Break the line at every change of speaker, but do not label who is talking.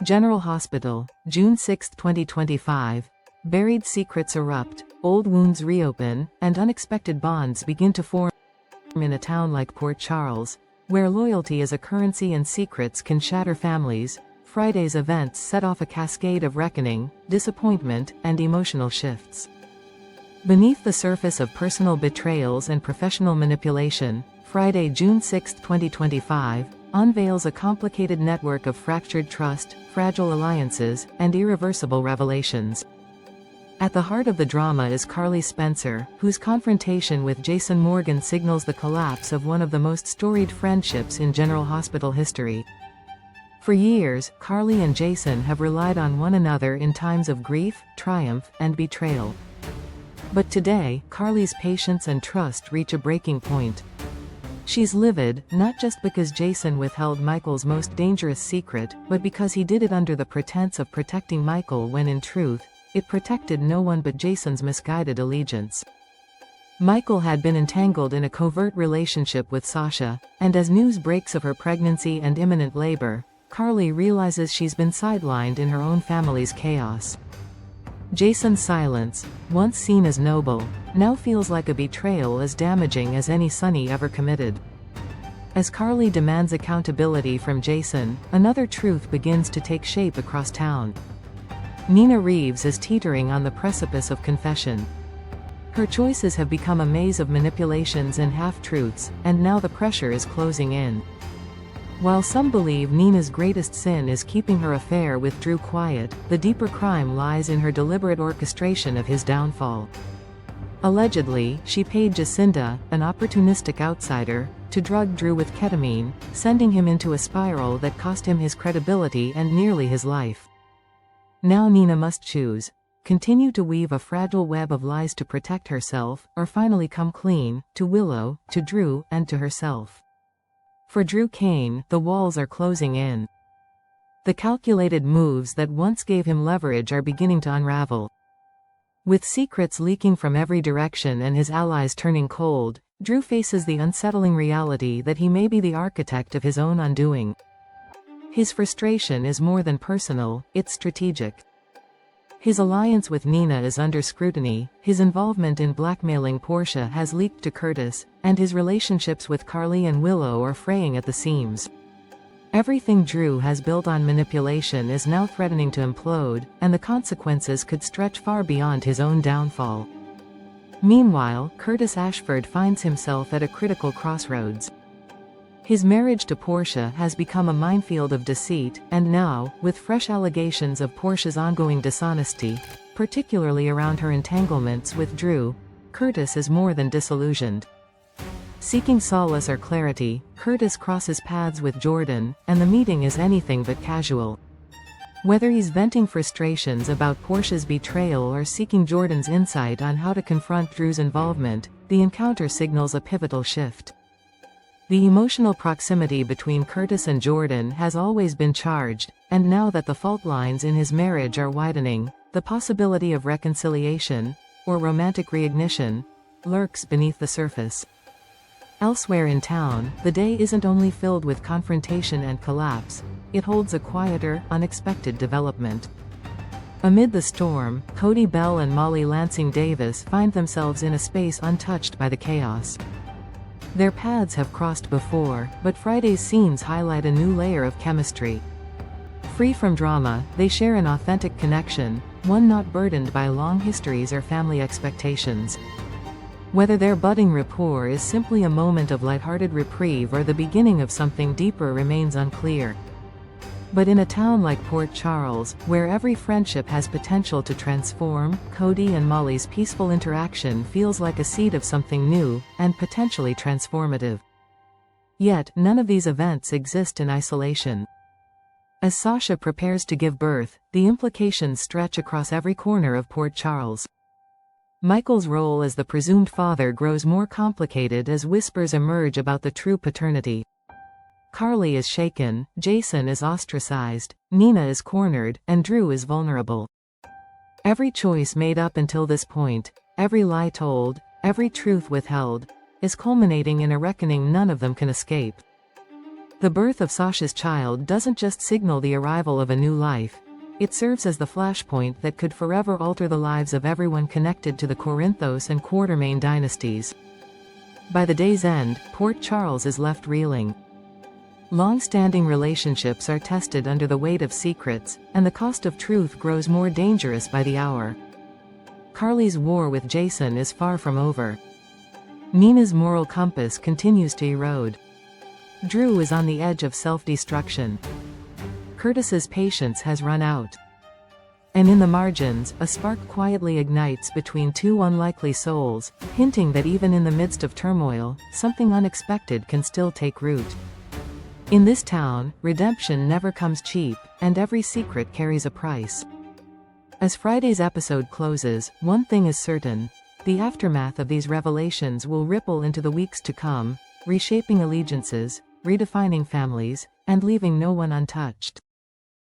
General Hospital, June 6, 2025. Buried secrets erupt, old wounds reopen, and unexpected bonds begin to form in a town like Port Charles, where loyalty is a currency and secrets can shatter families. Friday's events set off a cascade of reckoning, disappointment, and emotional shifts. Beneath the surface of personal betrayals and professional manipulation, Friday, June 6, 2025, unveils a complicated network of fractured trust, fragile alliances, and irreversible revelations. At the heart of the drama is Carly Spencer, whose confrontation with Jason Morgan signals the collapse of one of the most storied friendships in General Hospital history. For years, Carly and Jason have relied on one another in times of grief, triumph, and betrayal. But today, Carly's patience and trust reach a breaking point. She's livid, not just because Jason withheld Michael's most dangerous secret, but because he did it under the pretense of protecting Michael when in truth, it protected no one but Jason's misguided allegiance. Michael had been entangled in a covert relationship with Sasha, and as news breaks of her pregnancy and imminent labor, Carly realizes she's been sidelined in her own family's chaos. Jason's silence, once seen as noble, now feels like a betrayal as damaging as any Sonny ever committed. As Carly demands accountability from Jason, another truth begins to take shape across town. Nina Reeves is teetering on the precipice of confession. Her choices have become a maze of manipulations and half-truths, and now the pressure is closing in. While some believe Nina's greatest sin is keeping her affair with Drew quiet, the deeper crime lies in her deliberate orchestration of his downfall. Allegedly, she paid Jacinda, an opportunistic outsider, to drug Drew with ketamine, sending him into a spiral that cost him his credibility and nearly his life. Now Nina must choose: continue to weave a fragile web of lies to protect herself, or finally come clean, to Willow, to Drew, and to herself. For Drew Kane, the walls are closing in. The calculated moves that once gave him leverage are beginning to unravel. With secrets leaking from every direction and his allies turning cold, Drew faces the unsettling reality that he may be the architect of his own undoing. His frustration is more than personal, it's strategic. His alliance with Nina is under scrutiny, his involvement in blackmailing Portia has leaked to Curtis, and his relationships with Carly and Willow are fraying at the seams. Everything Drew has built on manipulation is now threatening to implode, and the consequences could stretch far beyond his own downfall. Meanwhile, Curtis Ashford finds himself at a critical crossroads. His marriage to Portia has become a minefield of deceit, and now, with fresh allegations of Portia's ongoing dishonesty, particularly around her entanglements with Drew, Curtis is more than disillusioned. Seeking solace or clarity, Curtis crosses paths with Jordan, and the meeting is anything but casual. Whether he's venting frustrations about Portia's betrayal or seeking Jordan's insight on how to confront Drew's involvement, the encounter signals a pivotal shift. The emotional proximity between Curtis and Jordan has always been charged, and now that the fault lines in his marriage are widening, the possibility of reconciliation, or romantic reignition, lurks beneath the surface. Elsewhere in town, the day isn't only filled with confrontation and collapse, it holds a quieter, unexpected development. Amid the storm, Cody Bell and Molly Lansing Davis find themselves in a space untouched by the chaos. Their paths have crossed before, but Friday's scenes highlight a new layer of chemistry. Free from drama, they share an authentic connection, one not burdened by long histories or family expectations. Whether their budding rapport is simply a moment of lighthearted reprieve or the beginning of something deeper remains unclear. But in a town like Port Charles, where every friendship has potential to transform, Cody and Molly's peaceful interaction feels like a seed of something new, and potentially transformative. Yet, none of these events exist in isolation. As Sasha prepares to give birth, the implications stretch across every corner of Port Charles. Michael's role as the presumed father grows more complicated as whispers emerge about the true paternity. Carly is shaken, Jason is ostracized, Nina is cornered, and Drew is vulnerable. Every choice made up until this point, every lie told, every truth withheld, is culminating in a reckoning none of them can escape. The birth of Sasha's child doesn't just signal the arrival of a new life, it serves as the flashpoint that could forever alter the lives of everyone connected to the Corinthos and Quatermain dynasties. By the day's end, Port Charles is left reeling. Long-standing relationships are tested under the weight of secrets, and the cost of truth grows more dangerous by the hour. Carly's war with Jason is far from over. Nina's moral compass continues to erode. Drew is on the edge of self-destruction. Curtis's patience has run out. And in the margins, a spark quietly ignites between two unlikely souls, hinting that even in the midst of turmoil, something unexpected can still take root. In this town, redemption never comes cheap, and every secret carries a price. As Friday's episode closes, one thing is certain: the aftermath of these revelations will ripple into the weeks to come, reshaping allegiances, redefining families, and leaving no one untouched.